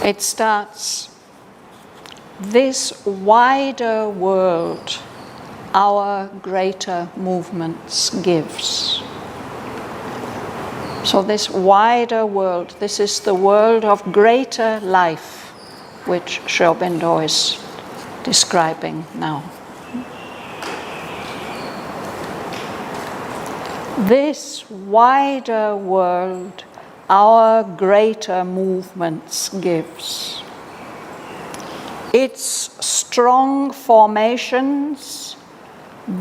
It starts, this wider world our greater movements gives. So this wider world, this is the world of greater life, which Sri Aurobindo is describing now. This wider world our greater movements gives. Its strong formations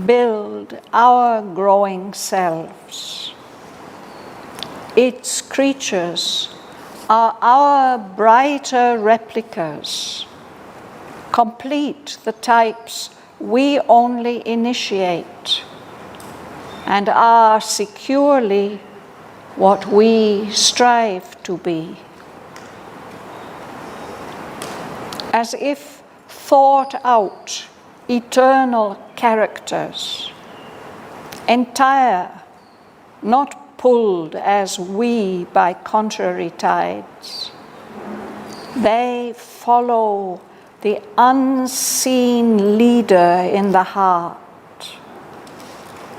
build our growing selves. Its creatures are our brighter replicas, complete the types we only initiate, and are securely what we strive to be. As if thought out eternal characters, entire, not pulled as we by contrary tides. They follow the unseen leader in the heart.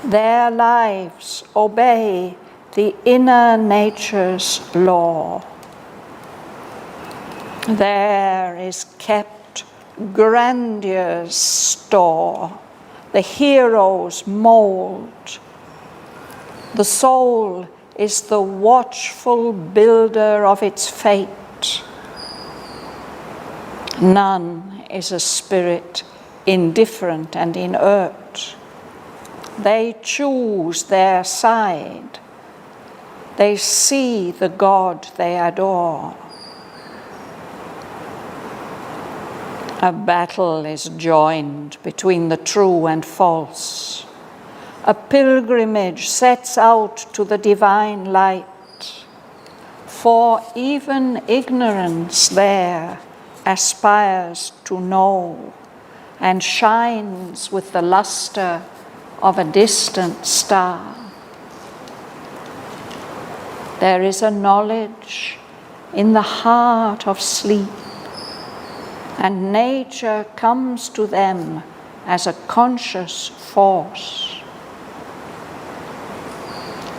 Their lives obey the inner nature's law. There is kept grandeur's store, the hero's mold. The soul is the watchful builder of its fate. None is a spirit indifferent and inert. They choose their side. They see the God they adore. A battle is joined between the true and false. A pilgrimage sets out to the divine light. For even ignorance there aspires to know and shines with the luster of a distant star. There is a knowledge in the heart of sleep, and nature comes to them as a conscious force.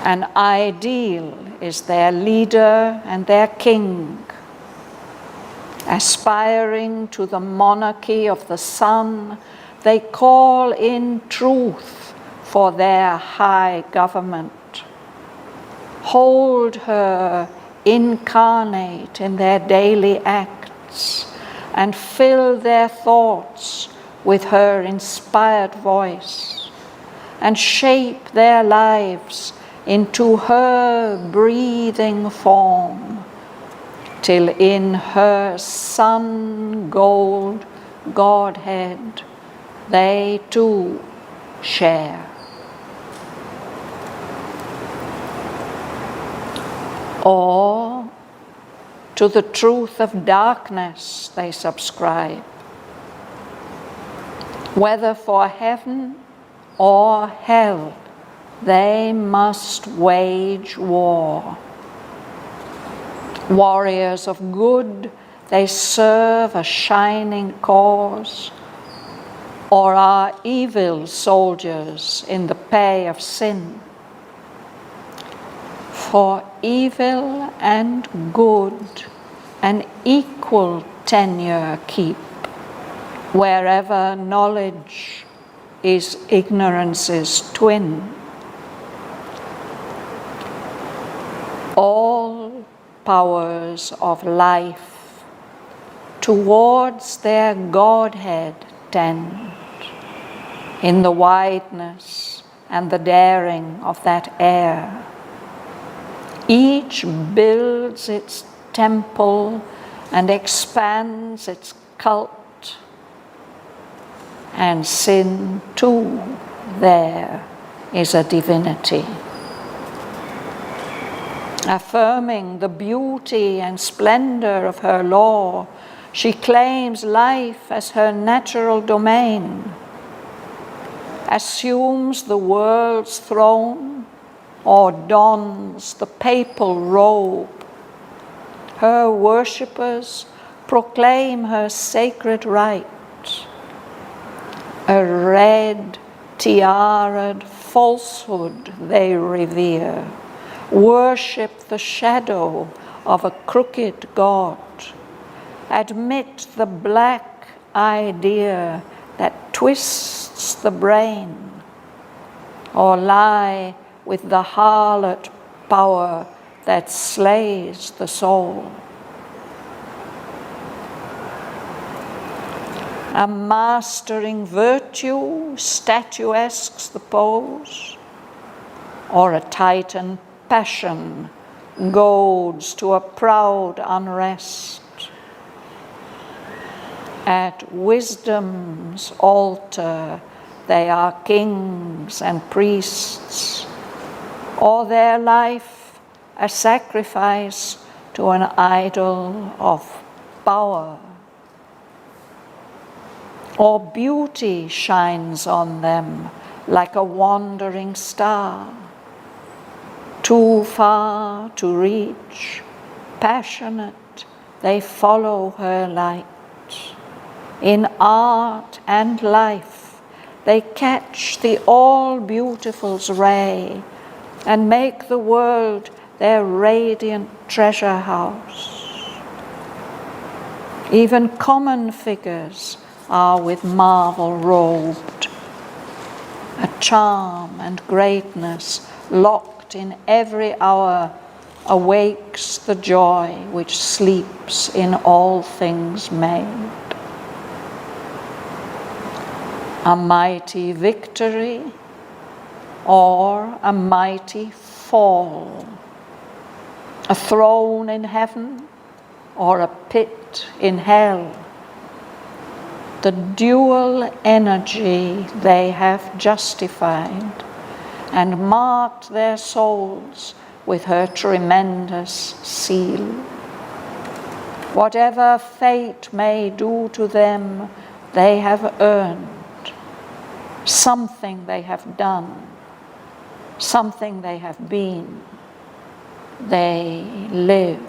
An ideal is their leader and their king, aspiring to the monarchy of the sun. They call in truth for their high government. Hold her incarnate in their daily acts and fill their thoughts with her inspired voice and shape their lives into her breathing form, till in her sun-gold Godhead they too share. Or to the truth of darkness they subscribe, whether for heaven or hell they must wage war. Warriors of good, they serve a shining cause, or are evil soldiers in the pay of sin. For evil and good an equal tenure keep, wherever knowledge is ignorance's twin. All powers of life towards their Godhead tend, in the wideness and the daring of that air. Each builds its temple and expands its cult, and sin too there is a divinity. Affirming the beauty and splendor of her law, she claims life as her natural domain, assumes the world's throne, or dons the papal robe. Her worshippers proclaim her sacred right. A red tiaraed falsehood they revere, worship the shadow of a crooked God, admit the black idea that twists the brain, or lie with the harlot power that slays the soul. A mastering virtue statuesques the pose, or a titan passion goads to a proud unrest. At wisdom's altar they are kings and priests, or their life a sacrifice to an idol of power. Or beauty shines on them like a wandering star, too far to reach, passionate, they follow her light. In art and life, they catch the all-beautiful's ray and make the world their radiant treasure house. Even common figures are with marvel robed. A charm and greatness locked in every hour awakes the joy which sleeps in all things made. A mighty victory or a mighty fall, a throne in heaven or a pit in hell. The dual energy they have justified and marked their souls with her tremendous seal. Whatever fate may do to them, they have earned. Something they have done, something they have been. They live.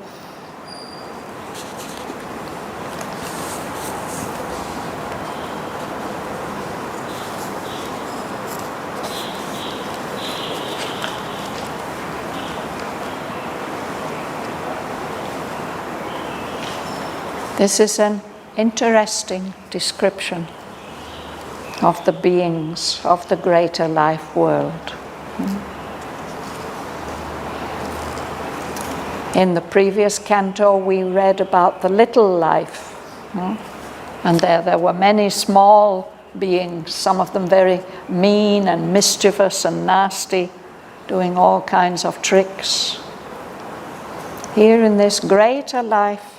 This is an interesting description of the beings of the greater life world. In the previous canto, we read about the little life, and there were many small beings, some of them very mean and mischievous and nasty, doing all kinds of tricks. Here in this greater life,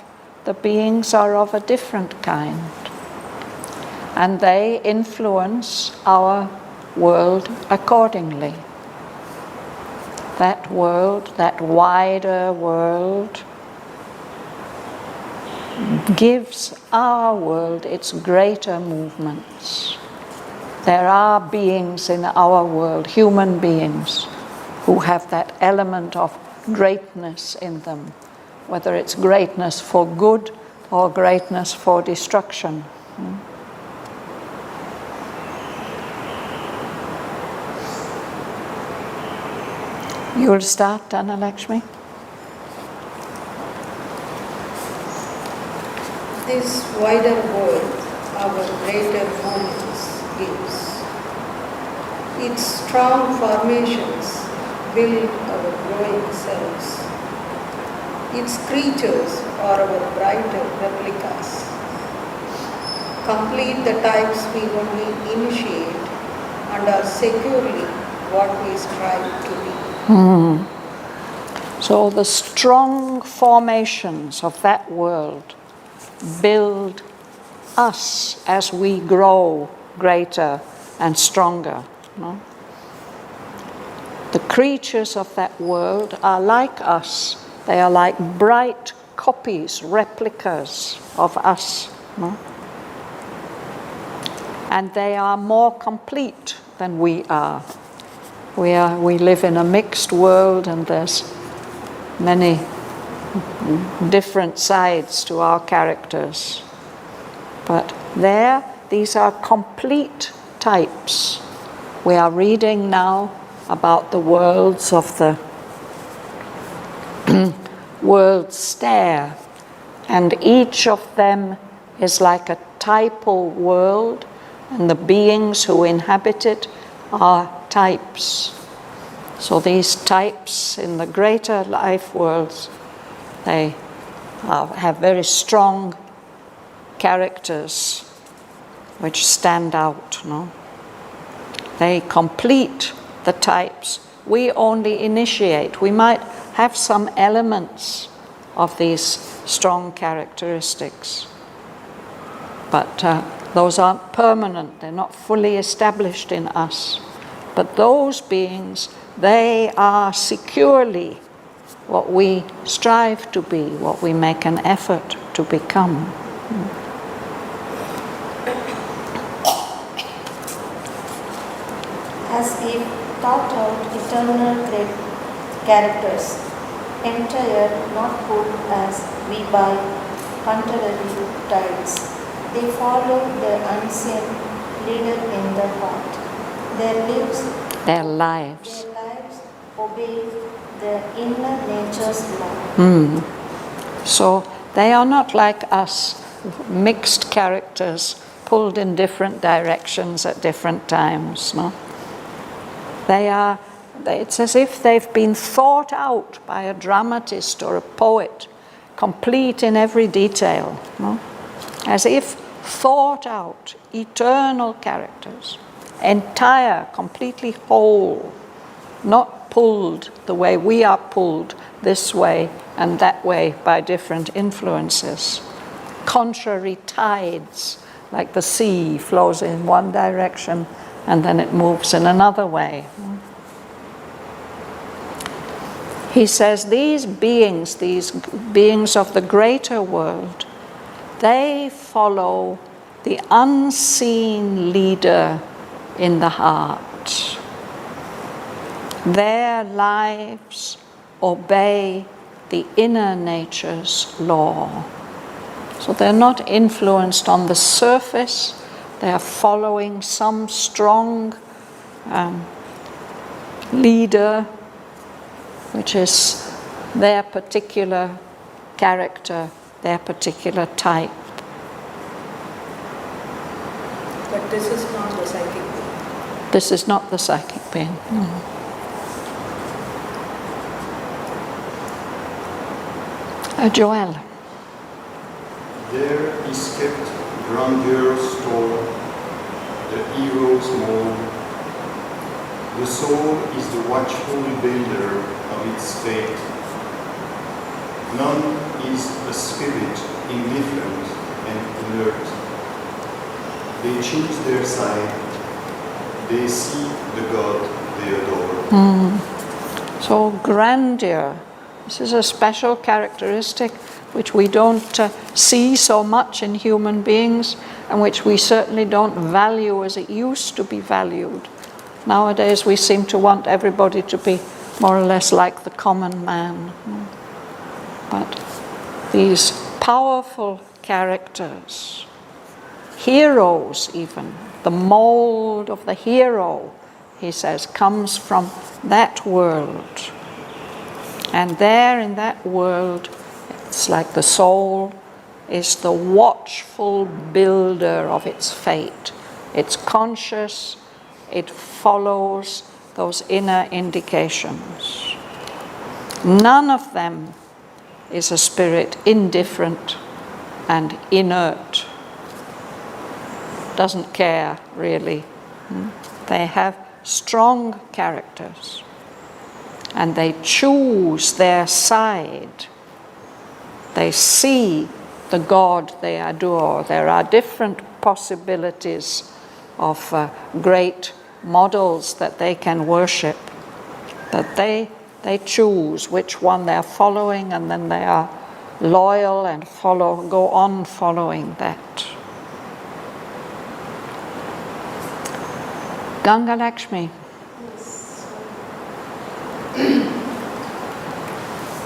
the beings are of a different kind, and they influence our world accordingly. That world, that wider world, gives our world its greater movements. There are beings in our world, human beings, who have that element of greatness in them, whether it's greatness for good or greatness for destruction. You'll start, Dhanalakshmi. This wider world, our greater moments, gives. Its strong formations build our growing selves. Its creatures are our brighter replicas. Complete the types we only initiate and are securely what we strive to be. So the strong formations of that world build us as we grow greater and stronger. No? The creatures of that world are like us. They are like bright copies, replicas of us. No? And they are more complete than we are. We live in a mixed world, and there's many different sides to our characters. But there, these are complete types. We are reading now about the worlds of the world stare, and each of them is like a typal world, and the beings who inhabit it are types. So these types in the greater life worlds, they have very strong characters which stand out. No? They complete the types. We only initiate. We might have some elements of these strong characteristics, but those aren't permanent. They're not fully established in us. But those beings, they are securely what we strive to be, what we make an effort to become. As if thought out eternal great characters, entire, not pulled as we by contrary tides. They follow the unseen leader in the heart. Their lives obey the inner nature's law. So they are not like us, mixed characters pulled in different directions at different times. No? It's as if they've been thought out by a dramatist or a poet, complete in every detail. No? As if thought out, eternal characters, entire, completely whole, not pulled the way we are pulled this way and that way by different influences. Contrary tides, like the sea flows in one direction and then it moves in another way. He says these beings of the greater world, they follow the unseen leader in the heart. Their lives obey the inner nature's law. So they're not influenced on the surface. They are following some strong leader, which is their particular character, their particular type. But this is not the psychic being. This is not the psychic being. Joel. There is kept grandeur store, the hero's mold. The soul is the watchful builder of its fate. None is a spirit indifferent and inert. They choose their side. They see the God they adore. So grandeur. This is a special characteristic which we don't see so much in human beings, and which we certainly don't value as it used to be valued. Nowadays we seem to want everybody to be more or less like the common man. But these powerful characters, heroes even, the mold of the hero, he says, comes from that world. And there in that world, it's like the soul is the watchful builder of its fate. It's conscious, it follows those inner indications. None of them is a spirit indifferent and inert. Doesn't care, really. They have strong characters. And they choose their side. They see the God they adore. There are different possibilities of great models that they can worship. But they choose which one they're following, and then they are loyal and go on following that. Ganga Lakshmi.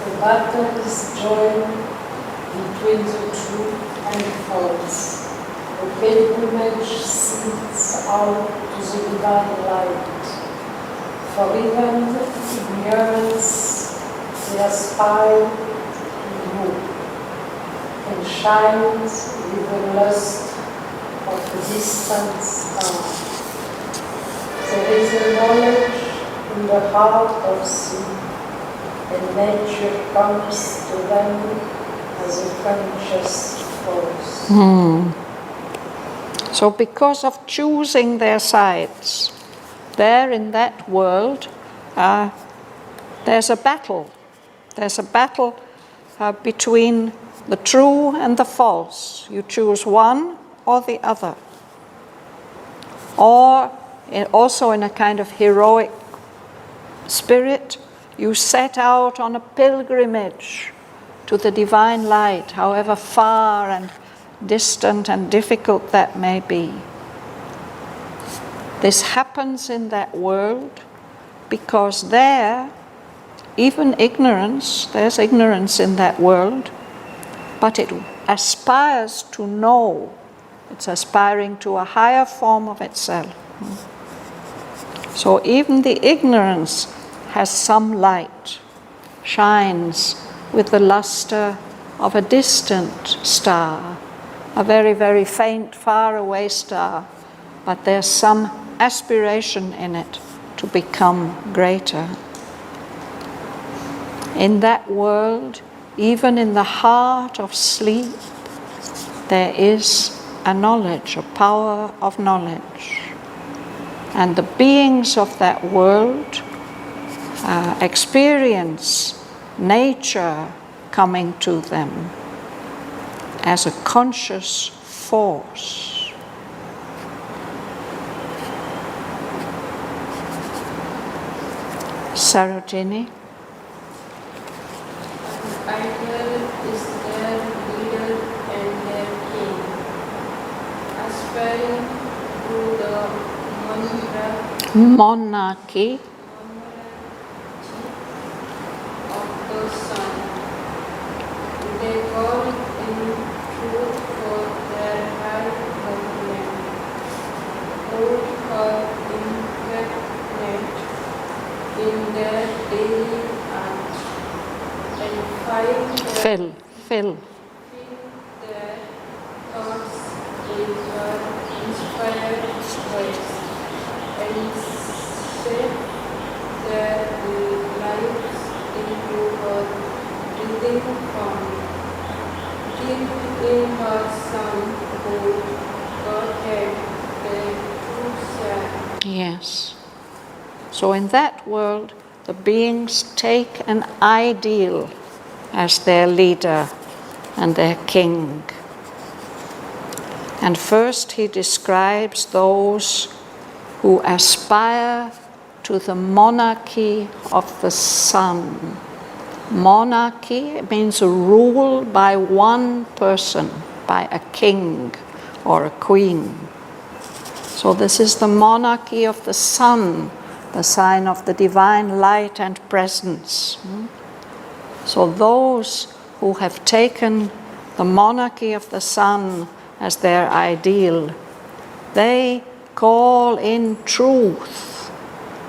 The battle is joined between the true and false. The pilgrimage seeks out to the divine light. For even ignorance, they aspire to know, and shines with the lust of the distant star. There is a knowledge in the heart of sea, and nature comes to them as a conscious force. So because of choosing their sides, there in that world, there's a battle. There's a battle between the true and the false. You choose one or the other. Or also in a kind of heroic spirit, you set out on a pilgrimage to the divine light, however far and distant and difficult that may be. This happens in that world because there, even ignorance, there's ignorance in that world, but it aspires to know. It's aspiring to a higher form of itself. So even the ignorance has some light, shines with the luster of a distant star, a very, very faint, far away star, but there's some aspiration in it to become greater. In that world, even in the heart of sleep, there is a knowledge, a power of knowledge. And the beings of that world experience nature coming to them as a conscious force. Sarojini? Idol is their leader and their king, aspiring to the Monarchy of the sun. They call in truth for their high government, hold her impregnate in their daily act, and find fill their thoughts with her inspired voice, and set their lives into her breathing form. Deep in her sun, Godhead, the true self. Yes. So in that world, the beings take an ideal as their leader and their king. And first he describes those who aspire to the monarchy of the sun. Monarchy means a rule by one person, by a king or a queen. So this is the monarchy of the sun, the sign of the divine light and presence. So those who have taken the monarchy of the sun as their ideal, they call in truth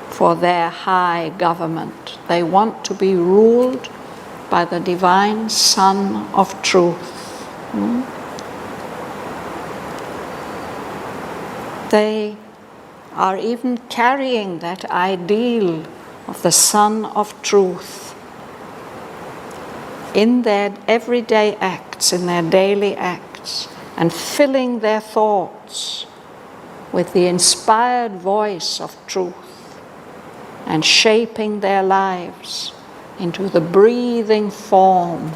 for their high government. They want to be ruled by the divine sun of truth. They are even carrying that ideal of the sun of truth in their everyday acts, in their daily acts, and filling their thoughts with the inspired voice of truth and shaping their lives into the breathing form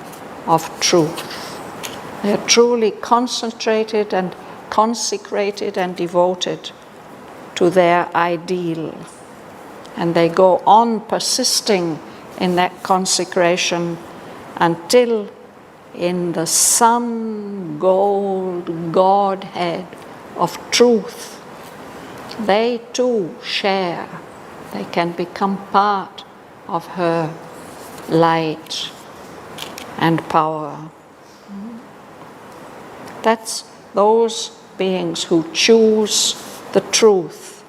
of truth. They are truly concentrated and consecrated and devoted to their ideal. And they go on persisting in that consecration until in the sun gold Godhead of truth, they too share. They can become part of her light. and power. That's those beings who choose the truth.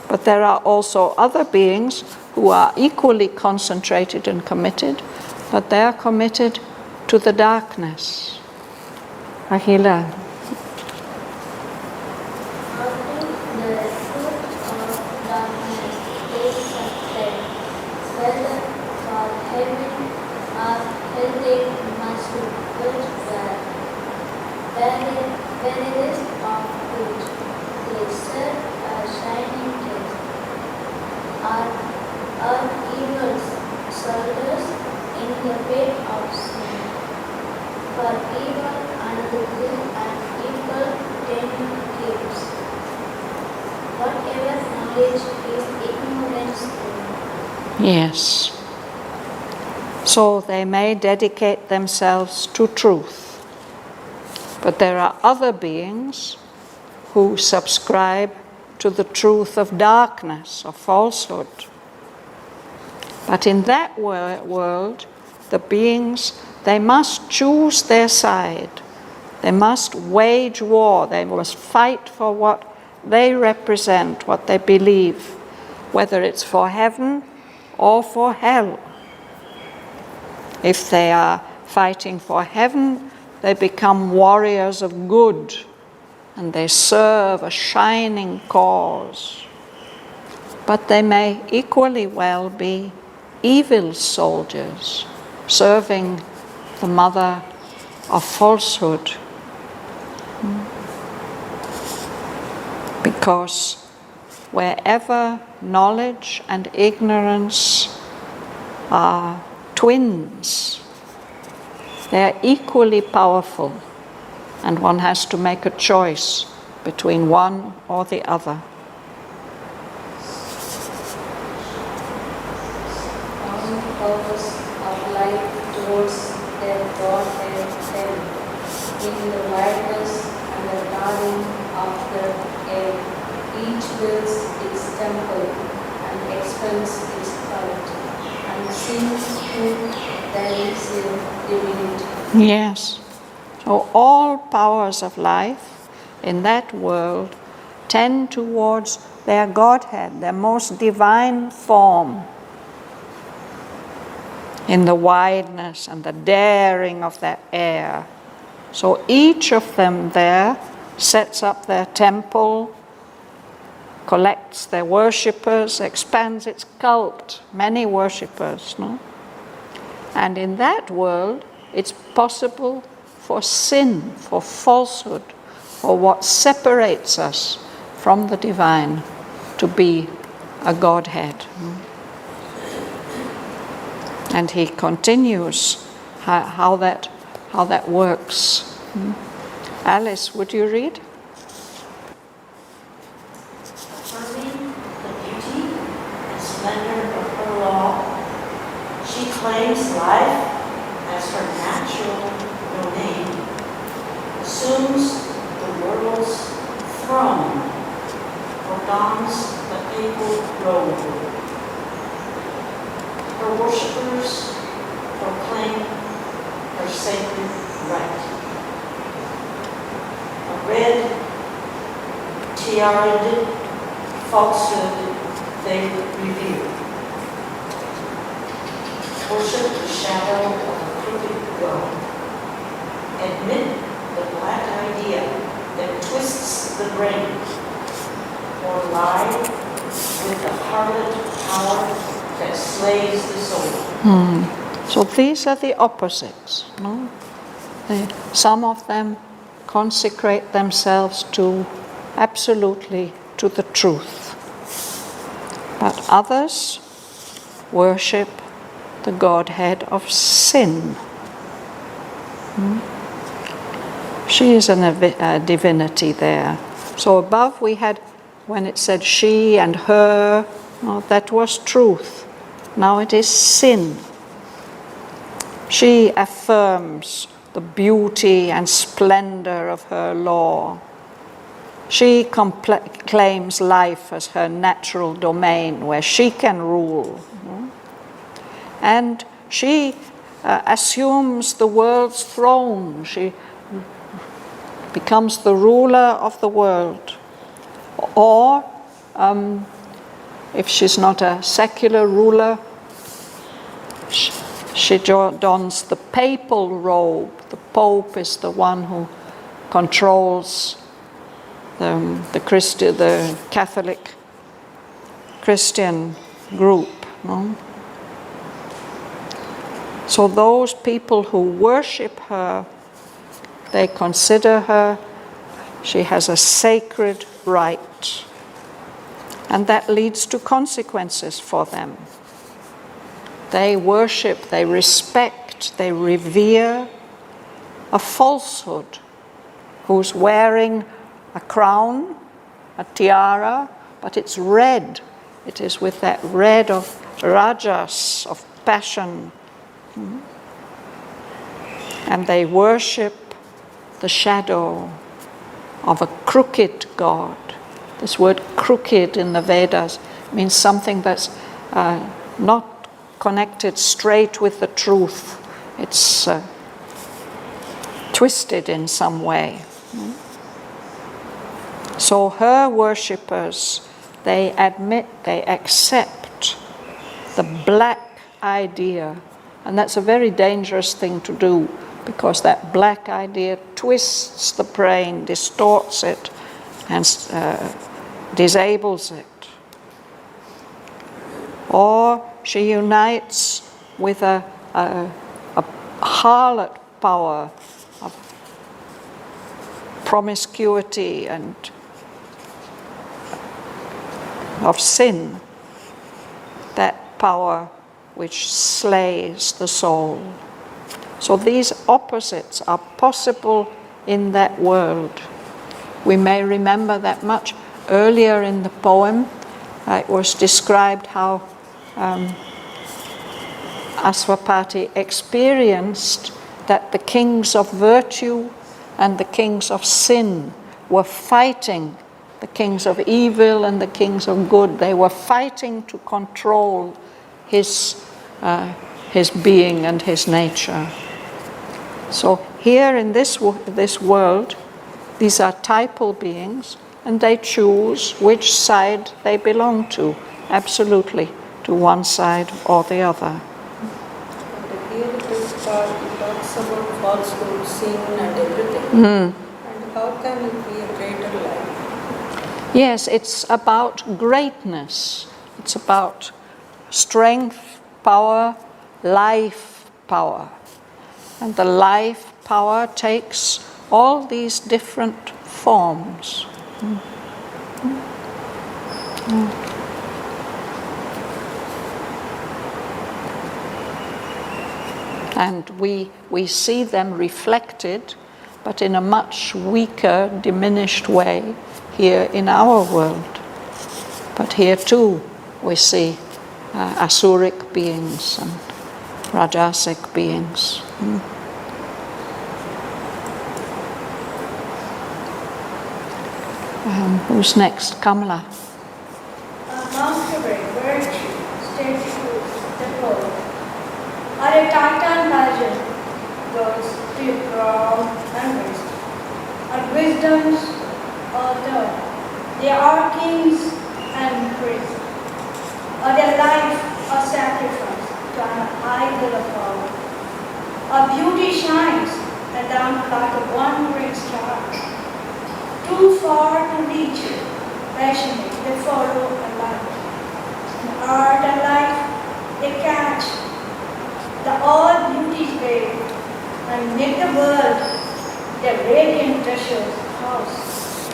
But there are also other beings who are equally concentrated and committed, but they are committed to the darkness. Ahila. When it is of good, they serve a shining case. Are evil soldiers in the way of sin. For evil and good and evil taming keeps. Whatever knowledge is ignorance to. Yes. So they may dedicate themselves to truth. But there are other beings who subscribe to the truth of darkness, of falsehood. But in that world, the beings, they must choose their side. They must wage war. They must fight for what they represent, what they believe, whether it's for heaven or for hell. If they are fighting for heaven, they become warriors of good, and they serve a shining cause. But they may equally well be evil soldiers, serving the mother of falsehood. Because wherever knowledge and ignorance are twins, they are equally powerful, and one has to make a choice between one or the other. All purpose of life towards their Godhead heaven, in the wildness and the darling of the air, each builds its temple and expands its cult, and sings to there is a divinity. Yes. So all powers of life in that world tend towards their Godhead, their most divine form, in the wideness and the daring of that air. So each of them there sets up their temple, collects their worshippers, expands its cult, many worshippers, no? And in that world, it's possible for sin, for falsehood, for what separates us from the divine, to be a Godhead. And he continues how that works. Alice, would you read? Affirming the beauty and splendor of her law, she claims life as her natural domain, assumes the world's throne, or dons the papal robe. Her worshippers proclaim her sacred right. A red tiaraed falsehood they revere. Worship the shadow of a crooked God. Admit the black idea that twists the brain, or lie with the harlot power that slays the soul. So these are the opposites. No? Some of them consecrate themselves absolutely to the truth. But others worship the Godhead of sin. She is a divinity there. So above we had, when it said she and her, that was truth. Now it is sin. She affirms the beauty and splendor of her law. She claims life as her natural domain where she can rule. And she assumes the world's throne. She becomes the ruler of the world. Or, if she's not a secular ruler, she dons the papal robe. The Pope is the one who controls the Catholic Christian group. No? So those people who worship her, they consider her, she has a sacred right. And that leads to consequences for them. They worship, they respect, they revere a falsehood who's wearing a crown, a tiara, but it's red. It is with that red of rajas, of passion. And they worship the shadow of a crooked God. This word crooked in the Vedas means something that's not connected straight with the truth. It's twisted in some way. So her worshippers, they admit, they accept the black idea. And that's a very dangerous thing to do, because that black idea twists the brain, distorts it, and disables it. Or she unites with a harlot power of promiscuity and of sin, that power which slays the soul. So these opposites are possible in that world. We may remember that much earlier in the poem. It was described how Aswapati experienced that the kings of virtue and the kings of sin were fighting, the kings of evil and the kings of good. They were fighting to control his being and his nature. So here in this world, these are typal beings, and they choose which side they belong to, absolutely, to one side or the other. But here this part, it talks about falsehood, sin and everything. And how can it be a greater life? Yes, it's about greatness. It's about strength, power, life power. And the life power takes all these different forms. And we see them reflected, but in a much weaker, diminished way here in our world. But here too we see Asuric beings and Rajasic beings. Who's next? Kamala. Masquerade, virtue, stage truth, the world, are a titan pageant, goes to ground and wisdom. Are wisdom's author, they are kings and priests. Are their life a sacrifice to an idol of power. Our beauty shines and down like a one great star. Too far to reach, passionate, they follow a light. In art and life, they catch the all beauty's wave and make the world their radiant treasure's house.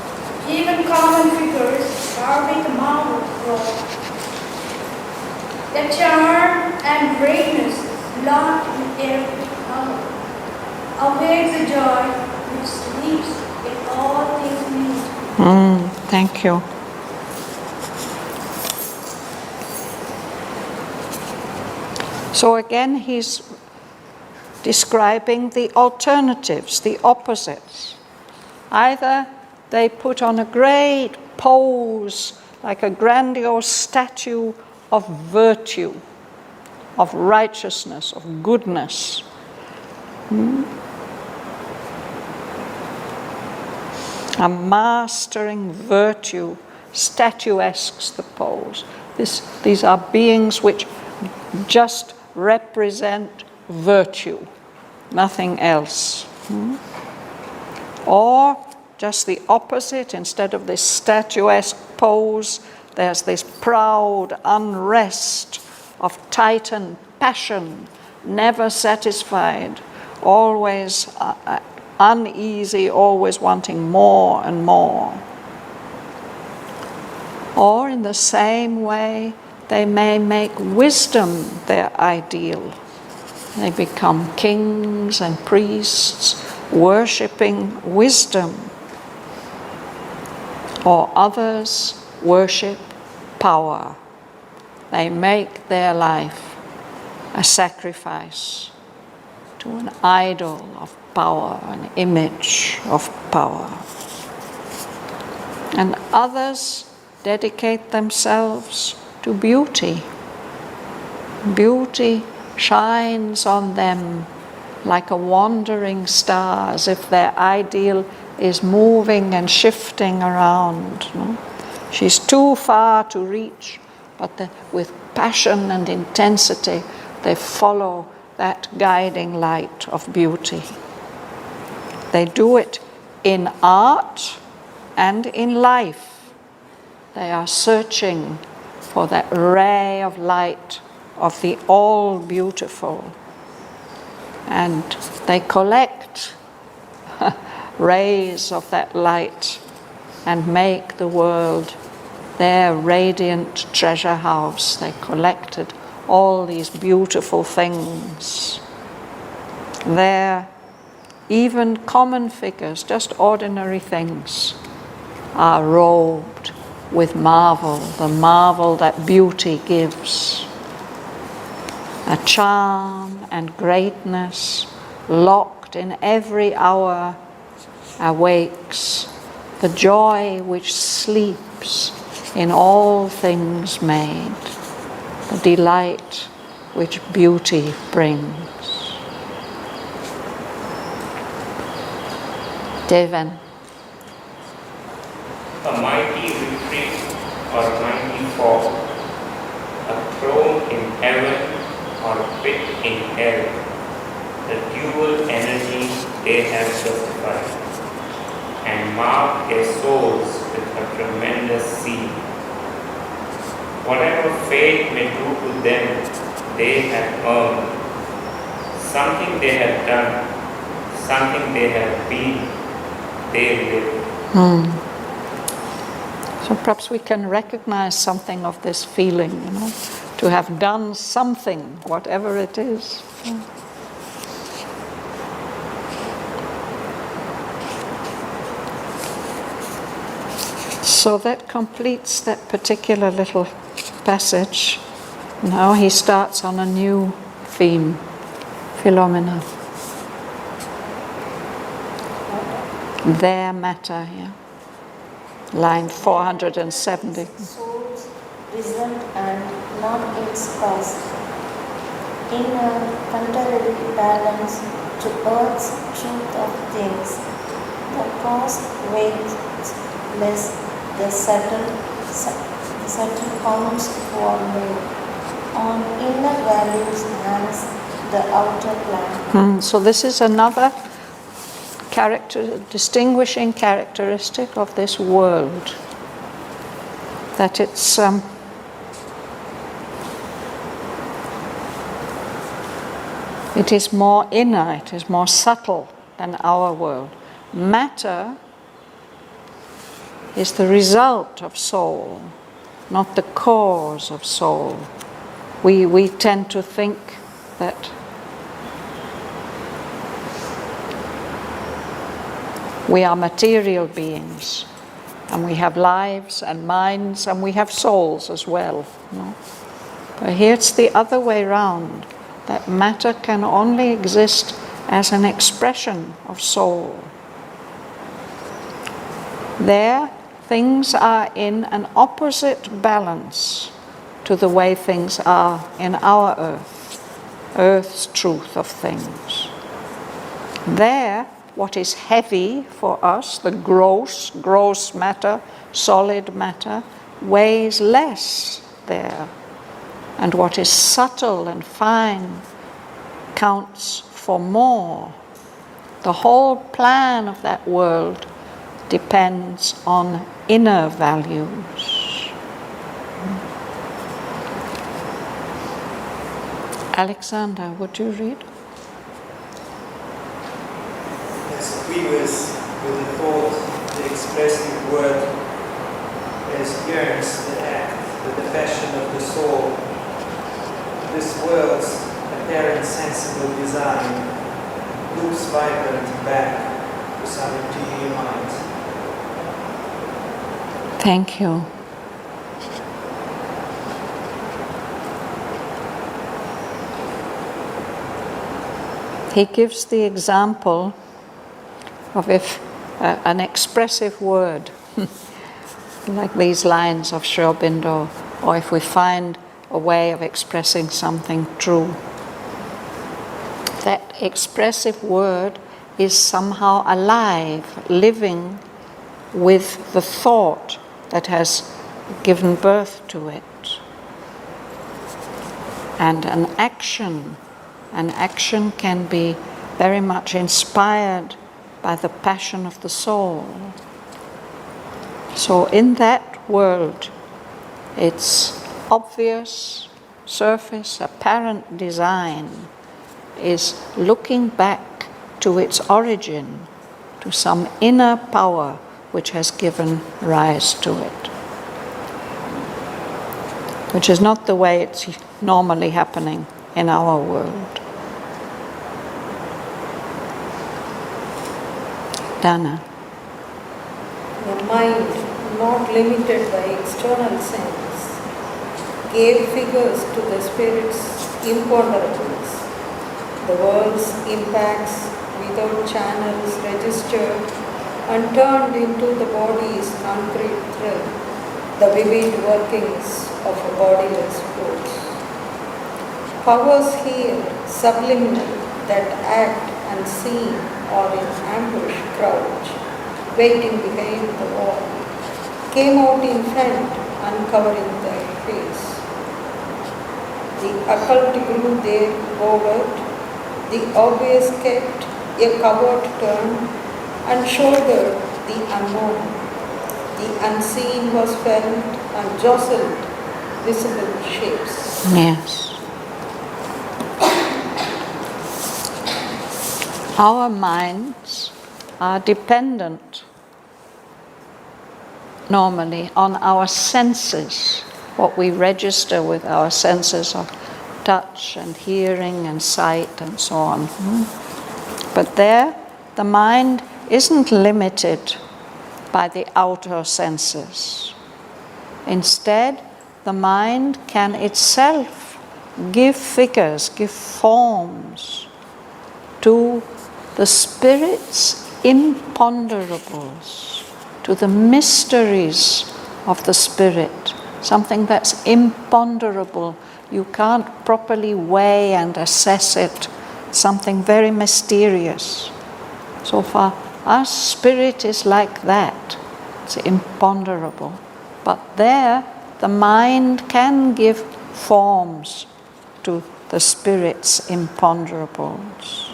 Even common figures are with marvels wrought. The charm and greatness locked in every color. Awake the joy which sleeps in all things made. Thank you. So again, he's describing the alternatives, the opposites. Either they put on a great pose, like a grandiose statue of virtue, of righteousness, of goodness. A mastering virtue statuesques the pose. These are beings which just represent virtue, nothing else. Or just the opposite, instead of this statuesque pose, there's this proud unrest of Titan passion, never satisfied, always uneasy, always wanting more and more. Or in the same way, they may make wisdom their ideal. They become kings and priests, worshipping wisdom. Or others worship power. They make their life a sacrifice to an idol of power, an image of power. And others dedicate themselves to beauty. Beauty shines on them like a wandering star, as if their ideal is moving and shifting around. She's too far to reach, but with passion and intensity, they follow that guiding light of beauty. They do it in art and in life. They are searching for that ray of light of the all-beautiful. And they collect rays of that light and make the world their radiant treasure house. They collected all these beautiful things. There, even common figures, just ordinary things, are robed with marvel, the marvel that beauty gives. A charm and greatness locked in every hour awakes the joy which sleeps in all things made, the delight which beauty brings. Devan. A mighty retreat or mighty fall, a throne in heaven or pit in hell, the dual energy they have justified, and mark their souls with a tremendous seal. Whatever fate may do to them, they have earned. Something they have done, something they have been, they live. So perhaps we can recognize something of this feeling, to have done something, whatever it is. So that completes that particular little passage. Now he starts on a new theme, phenomena. Their matter here. Line 470. Soul's present and not its past. In a contrary balance to earth's truth of things, the past weighs less, the subtle counts for more. On inner values hangs the outer plan. So this is another distinguishing characteristic of this world, that it's it is more inner, it is more subtle than our world. Matter is the result of soul, not the cause of soul. We tend to think that we are material beings, and we have lives and minds, and we have souls as well. But here it's the other way round, that matter can only exist as an expression of soul. There, things are in an opposite balance to the way things are in our earth. earth's truth of things. There, what is heavy for us, the gross matter, solid matter, weighs less there. And what is subtle and fine counts for more. The whole plan of that world depends on inner values. Alexander, would you read? Yes, agree with the thought, the expressive word as yearns, the act, the passion of the soul. This world's apparent sensible design looks vibrant back to Savitri mind. Thank you. He gives the example of if an expressive word, like these lines of Sri Aurobindo, or if we find a way of expressing something true, that expressive word is somehow alive, living with the thought that has given birth to it. And an action can be very much inspired by the passion of the soul. So in that world, its obvious, surface, apparent design is looking back to its origin, to some inner power which has given rise to it, which is not the way it's normally happening in our world. Dana. The mind, not limited by external sense, gave figures to the spirit's imponderables. The world's impacts without channels registered and turned into the body's concrete thread, the vivid workings of a bodiless force. Powers here subliminal that act unseen or in ambush crouch, waiting behind the wall, came out in front, uncovering their face. The occult grew there overt, the obvious kept a covert turn and shouldered the unknown. The unseen was felt and jostled visible shapes. Yes. Our minds are dependent normally on our senses, what we register with our senses of touch and hearing and sight and so on. But there, the mind isn't limited by the outer senses. Instead, the mind can itself give figures, give forms to the spirit's imponderables, to the mysteries of the spirit, something that's imponderable. You can't properly weigh and assess it, something very mysterious. So for us, spirit is like that. It's imponderable. But there, the mind can give forms to the spirit's imponderables.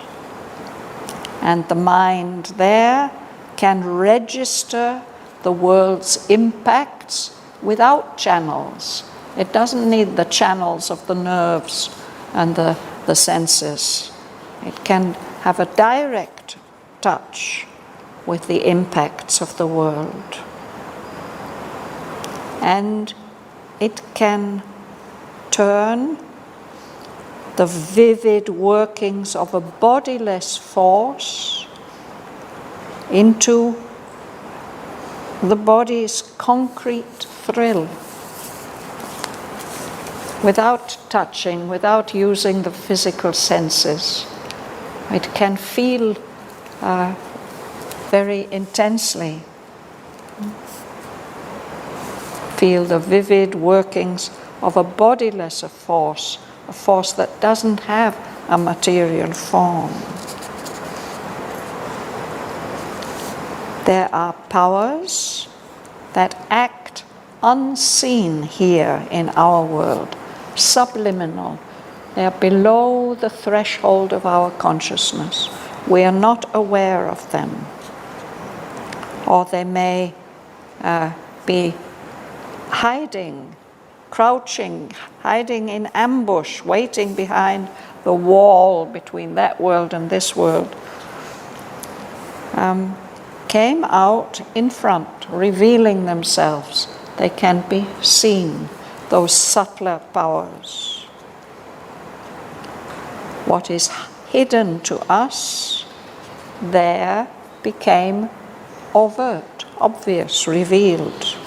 And the mind there can register the world's impacts without channels. It doesn't need the channels of the nerves and the senses. It can have a direct touch with the impacts of the world. And it can turn the vivid workings of a bodiless force into the body's concrete thrill, without touching, without using the physical senses. It can feel very intensely, feel the vivid workings of a bodiless force, a force that doesn't have a material form. There are powers that act unseen here in our world, subliminal. They are below the threshold of our consciousness. We are not aware of them. Or they may be hiding, crouching, hiding in ambush, waiting behind the wall between that world and this world. Came out in front, revealing themselves. They can be seen, those subtler powers. What is hidden to us there became overt, obvious, revealed.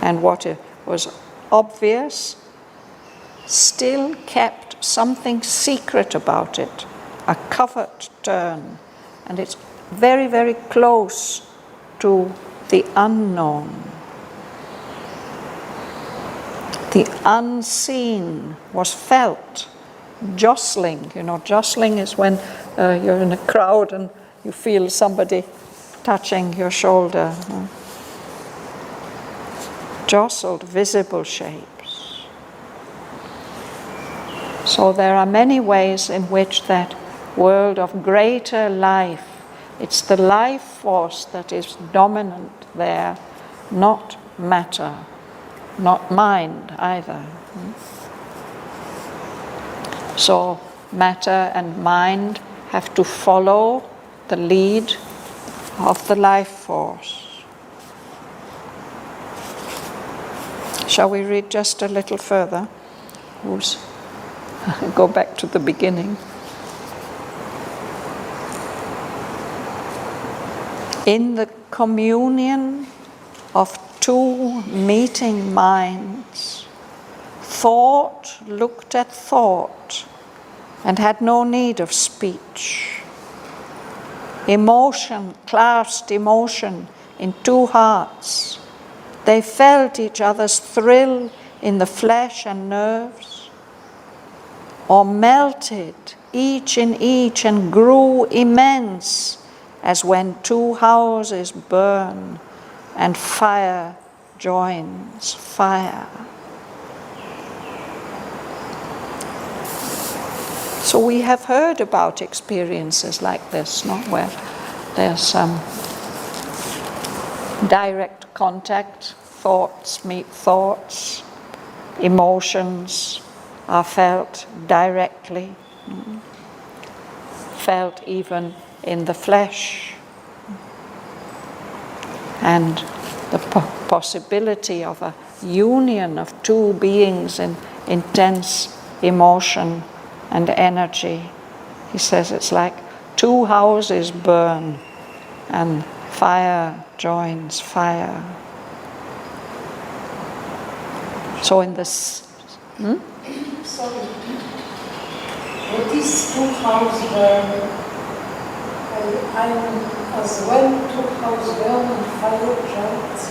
And what was obvious still kept something secret about it, a covert turn. And it's very, very close to the unknown. The unseen was felt, jostling. You know, jostling is when you're in a crowd and you feel somebody touching your shoulder. Jostled, visible shapes. So there are many ways in which that world of greater life, it's the life force that is dominant there, not matter, not mind either. So matter and mind have to follow the lead of the life force. Shall we read just a little further? Go back to the beginning. In the communion of two meeting minds, thought looked at thought and had no need of speech. Emotion clasped emotion in two hearts. They felt each other's thrill in the flesh and nerves, or melted each in each and grew immense as when two houses burn and fire joins fire. So we have heard about experiences like this, not where there's direct contact, thoughts meet thoughts, emotions are felt directly, felt even in the flesh, and the possibility of a union of two beings in intense emotion and energy. He says it's like two houses burn and fire joins fire. So in this... Sorry. What is two houses burn? I'm as well two houses burn and fire joins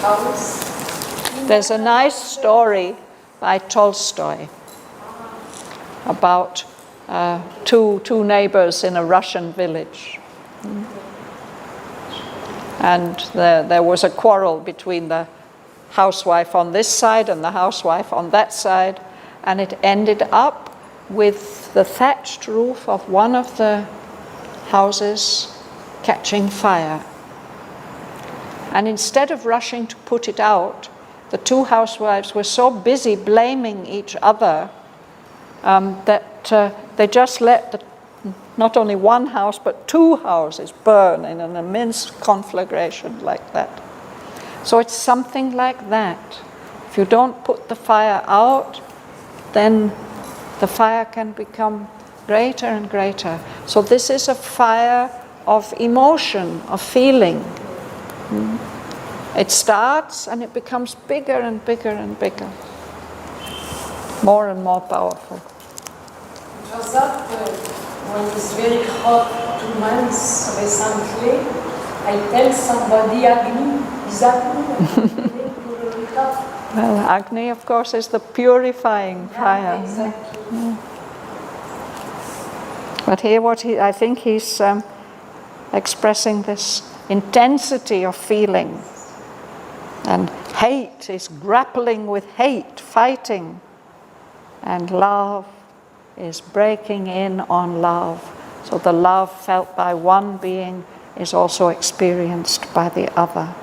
house. There's a nice story by Tolstoy about two neighbors in a Russian village. And there was a quarrel between the housewife on this side and the housewife on that side, and it ended up with the thatched roof of one of the houses catching fire. And instead of rushing to put it out, the two housewives were so busy blaming each other that they just let not only one house but two houses burn in an immense conflagration like that. So it's something like that. If you don't put the fire out, then the fire can become greater and greater. So this is a fire of emotion, of feeling. It starts and it becomes bigger and bigger and bigger. More and more powerful. Was that when it's very hot 2 months recently, I tell somebody Agni, is Agni? Well, Agni, of course, is the purifying fire. Exactly. Yeah. But here, I think he's expressing this intensity of feeling. And hate is grappling with hate, fighting. And love is breaking in on love. So the love felt by one being is also experienced by the other.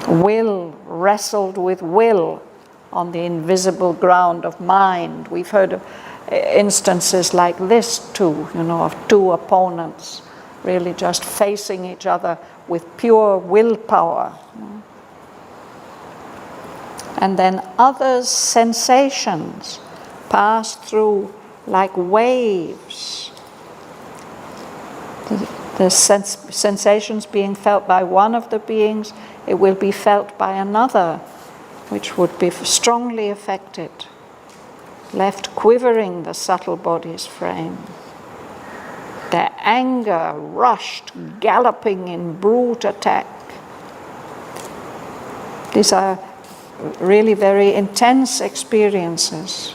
Will wrestled with will on the invisible ground of mind. We've heard of instances like this too, of two opponents really just facing each other with pure willpower. And then others' sensations pass through like waves. The sensations being felt by one of the beings, it will be felt by another, which would be strongly affected, left quivering the subtle body's frame. Their anger rushed, galloping in brute attack. These are really very intense experiences.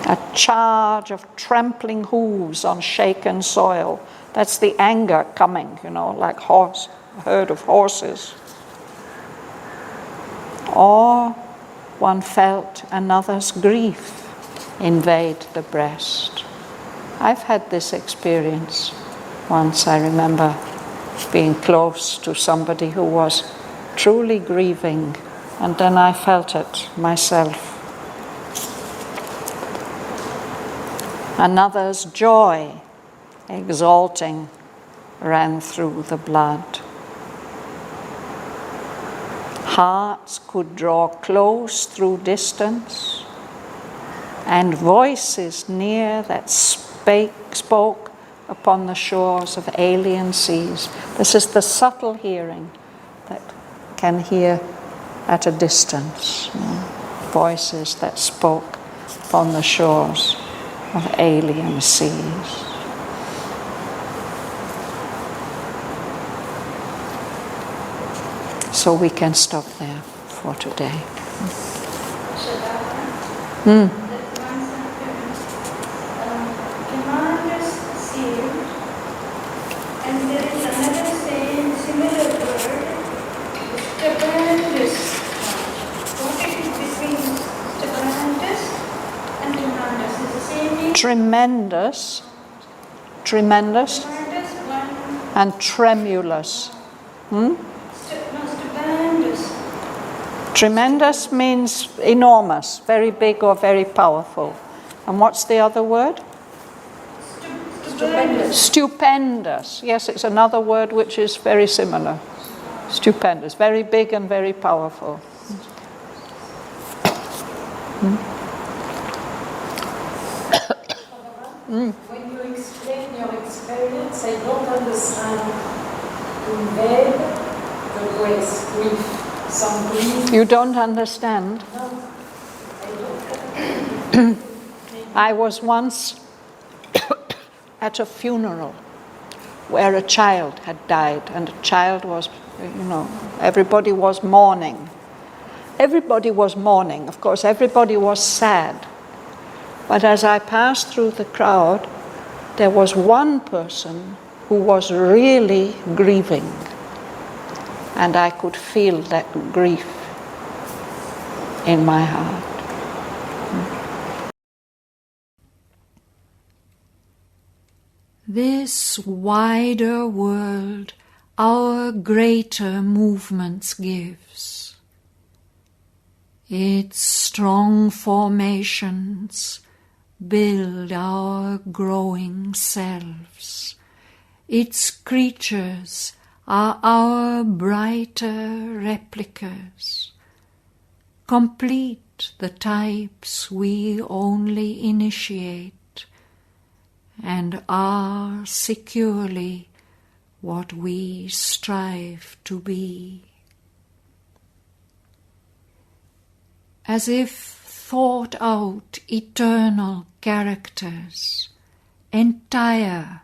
A charge of trampling hooves on shaken soil. That's the anger coming, like a herd of horses. Or one felt another's grief invade the breast. I've had this experience once. I remember being close to somebody who was truly grieving, and then I felt it myself. Another's joy, exalting, ran through the blood. Hearts could draw close through distance, and voices near that spoke upon the shores of alien seas. This is the subtle hearing that can hear at a distance. Voices that spoke upon the shores of alien seas. So we can stop there for today. And there is another saying, similar word, stupendous. What it is between stupendous and tremendous? Is the same meaning? Tremendous, Tremendous one. and tremulous. Stupendous. Tremendous means enormous, very big or very powerful. And what's the other word? Stupendous. Stupendous. Yes, it's another word which is very similar. Stupendous, very big and very powerful. When you explain your experience, I don't understand. Invade the grace, grief, some grief. You don't understand? No, I don't. I was once at a funeral where a child had died, and the child was, everybody was mourning. Everybody was mourning, of course, everybody was sad. But as I passed through the crowd, there was one person who was really grieving, and I could feel that grief in my heart. This wider world our greater movements gives. Its strong formations build our growing selves. Its creatures are our brighter replicas. Complete the types we only initiate, and are securely what we strive to be. As if thought out eternal characters, entire,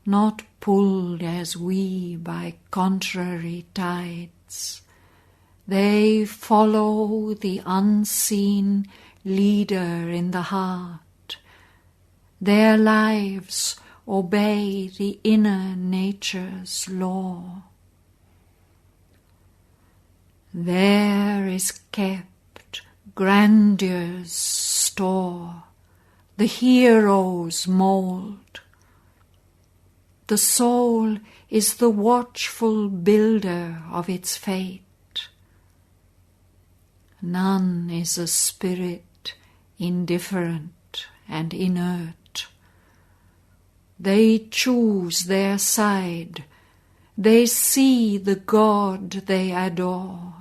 not pulled as we by contrary tides, guides. They follow the unseen leader in the heart. Their lives obey the inner nature's law. There is kept grandeur's store, the hero's mould. The soul is the watchful builder of its fate. None is a spirit indifferent and inert. They choose their side. They see the God they adore.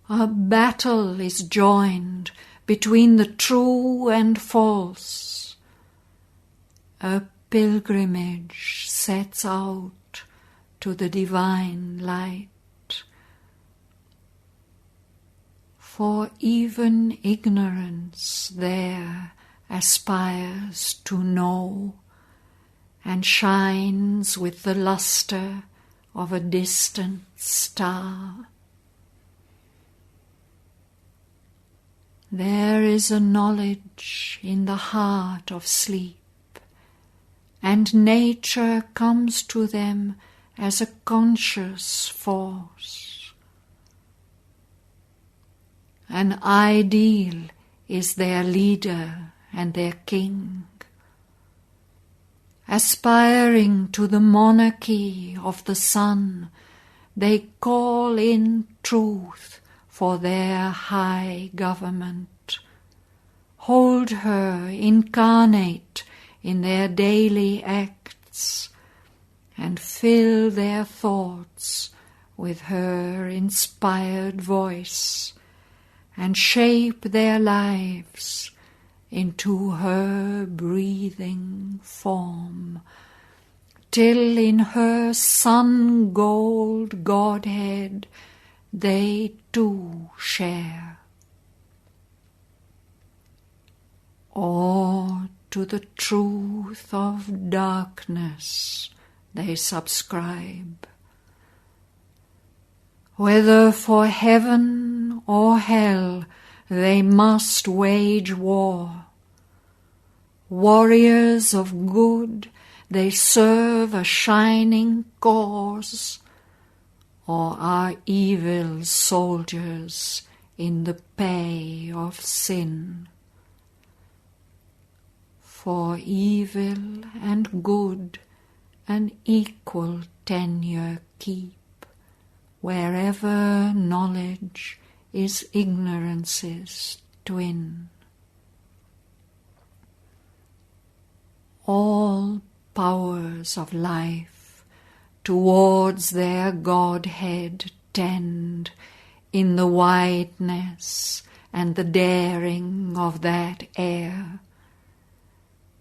A battle is joined between the true and false. A pilgrimage sets out to the divine light. For even ignorance there aspires to know, and shines with the lustre of a distant star. There is a knowledge in the heart of sleep, and nature comes to them as a conscious force. An ideal is their leader and their king. Aspiring to the monarchy of the sun, they call in truth for their high government. Hold her incarnate in their daily acts, and fill their thoughts with her inspired voice, and shape their lives into her breathing form, till in her sun-gold Godhead they too share. Or to the truth of darkness they subscribe. Whether for heaven or hell they must wage war. Warriors of good, they serve a shining cause, or are evil soldiers in the pay of sin. For evil and good an equal tenure keep, wherever knowledge is ignorance's twin. All powers of life towards their Godhead tend in the wideness and the daring of that air.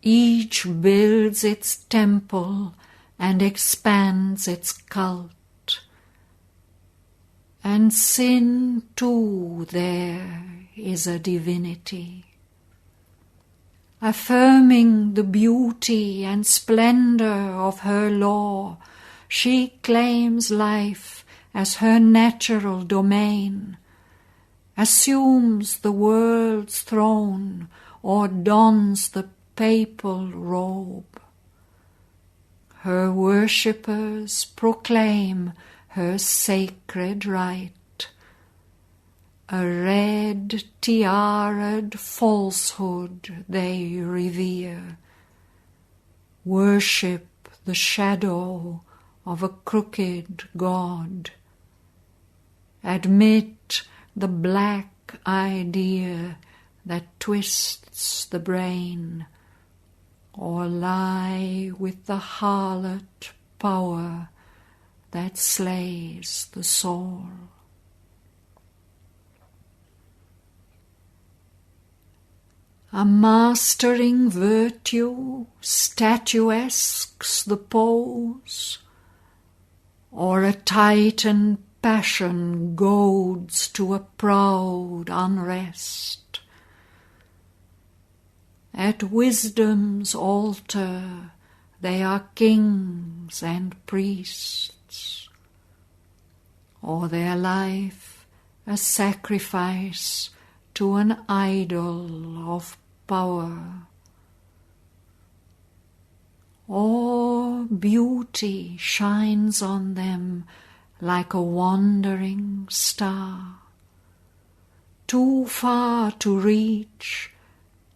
Each builds its temple and expands its cult. And sin too there is a divinity. Affirming the beauty and splendor of her law, she claims life as her natural domain, assumes the world's throne, or dons the papal robe. Her worshippers proclaim her sacred right, a red tiara'd falsehood they revere, worship the shadow of a crooked God, admit the black idea that twists the brain, or lie with the harlot power that slays the soul. A mastering virtue statuesques the pose, or a Titan passion goads to a proud unrest. At wisdom's altar they are kings and priests, or their life a sacrifice to an idol of power. Or beauty shines on them like a wandering star, too far to reach,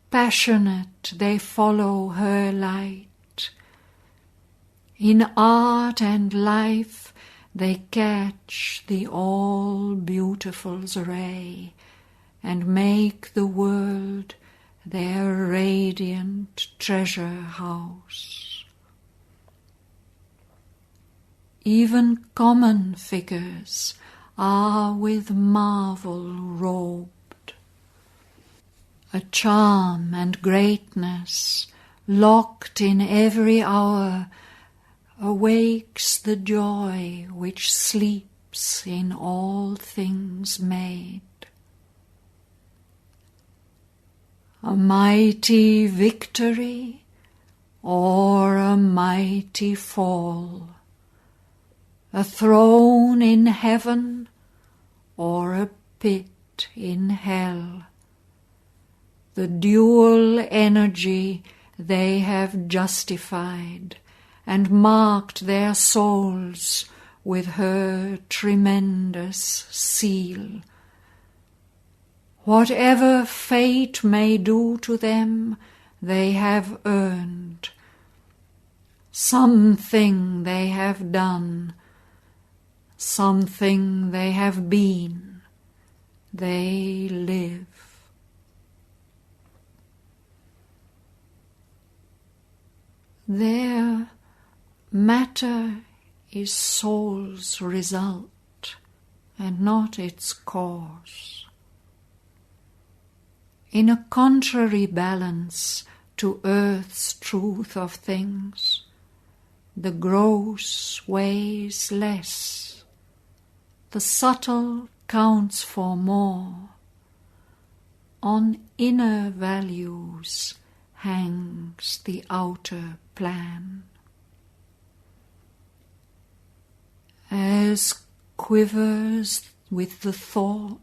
passionate they follow her light. In art and life they catch the all-beautiful's ray and make the world their radiant treasure house. Even common figures are with marvel robed. A charm and greatness locked in every hour awakes the joy which sleeps in all things made. A mighty victory or a mighty fall, a throne in heaven or a pit in hell. The dual energy they have justified and marked their souls with her tremendous seal. Whatever fate may do to them, they have earned. Something they have done, something they have been, they live. Their matter is soul's result and not its cause. In a contrary balance to earth's truth of things, the gross weighs less, the subtle counts for more. On inner values hangs the outer plan. As quivers with the thought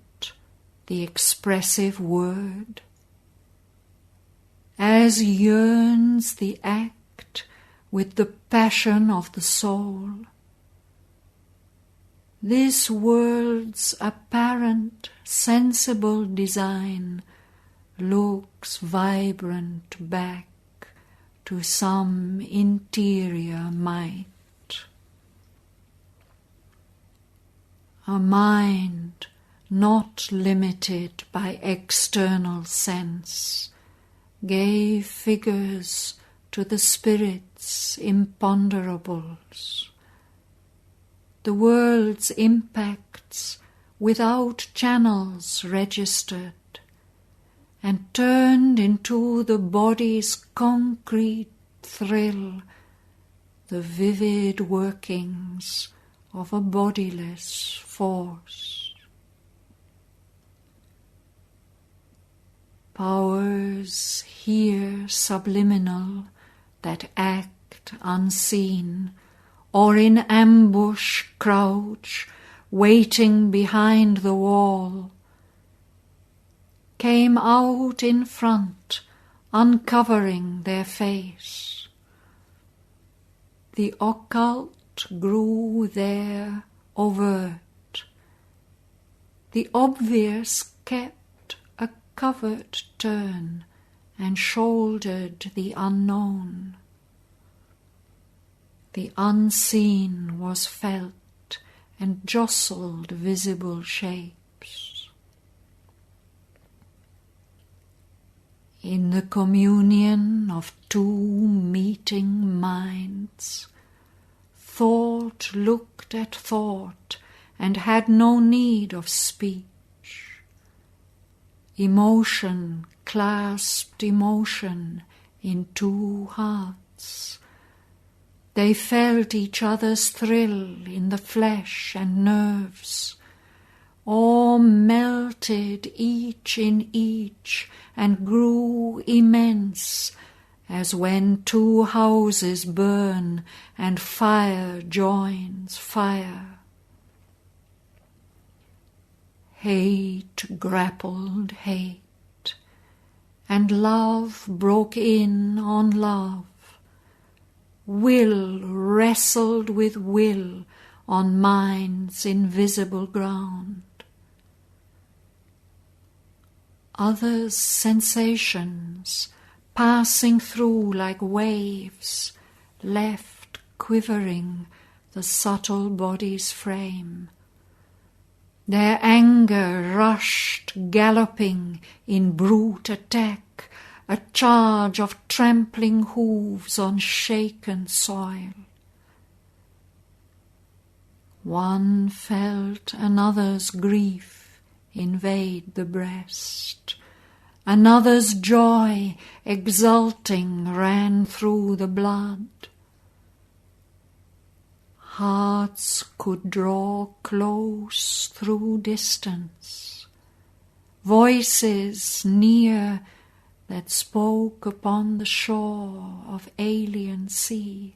the expressive word, as yearns the act with the passion of the soul, this world's apparent sensible design looks vibrant back to some interior might. A mind not limited by external sense gave figures to the spirit's imponderables. The world's impacts without channels registered and turned into the body's concrete thrill, the vivid workings of a bodiless force. Powers here subliminal that act unseen, or in ambush crouch, waiting behind the wall, came out in front, uncovering their face. The occult grew there overt. The obvious kept a covert turn and shouldered the unknown. The unseen was felt and jostled visible shapes. In the communion of two meeting minds, thought looked at thought and had no need of speech. Emotion clasped emotion in two hearts. They felt each other's thrill in the flesh and nerves, or melted each in each and grew immense, as when two houses burn and fire joins fire. Hate grappled hate, and love broke in on love. Will wrestled with will on mind's invisible ground. Others' sensations, passing through like waves, left quivering the subtle body's frame. Their anger rushed galloping in brute attack, a charge of trampling hooves on shaken soil. One felt another's grief invade the breast. Another's joy exulting ran through the blood. Hearts could draw close through distance. Voices near that spoke upon the shore of alien seas.